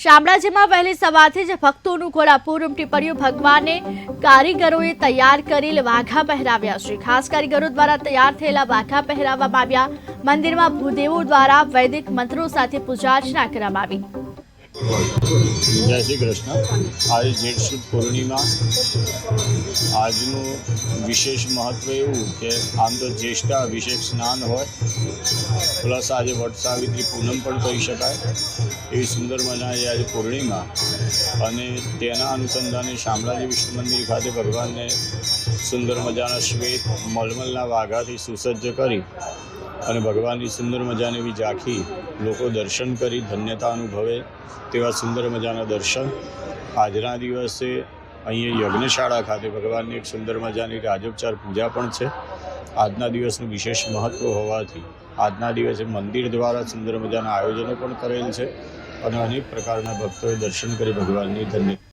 શામળાજીમાં વહેલી સવારથી જ ભક્તોનું ઘોડાપૂર ઉમટી પડ્યું। ભગવાનને કારીગરોએ તૈયાર કરેલ વાઘા પહેરાવ્યા છે। ખાસ કારીગરો દ્વારા તૈયાર થયેલા વાઘા પહેરાવવામાં આવ્યા। મંદિરમાં ભૂદેવો દ્વારા વૈદિક મંત્રો સાથે પૂજા અર્ચના કરવામાં આવી। જય શ્રી કૃષ્ણ। આજે જેઠ સુદ પૂર્ણિમા। આજનું વિશેષ મહત્વ એવું કે આમ તો જ્યેષ્ઠા અભિષેક સ્નાન હોય, પ્લસ આજે વટ સાવિત્રી પૂનમ પણ કહી શકાય એવી સુંદર મજાની આજે પૂર્ણિમા, અને તેના અનુસંધાને શામળાજી વિષ્ણુ મંદિર ખાતે ભગવાનને સુંદર મજાના શ્વેત મલમલના વાઘાથી સુસજ્જ કરી અને ભગવાનની સુંદર મજાની એવી ઝાંખી લોકો દર્શન કરી ધન્યતા અનુભવે તેવા સુંદર મજાના દર્શન। આજના દિવસે અહીંયા યજ્ઞશાળા ખાતે ભગવાનની એક સુંદર મજાની રાજોપચાર પૂજા પણ છે। આજના દિવસનું વિશેષ મહત્ત્વ હોવાથી આજના દિવસે મંદિર દ્વારા સુંદર મજાના આયોજનો પણ કરેલ છે અને અનેક પ્રકારના ભક્તોએ દર્શન કરી ભગવાનની ધન્યતા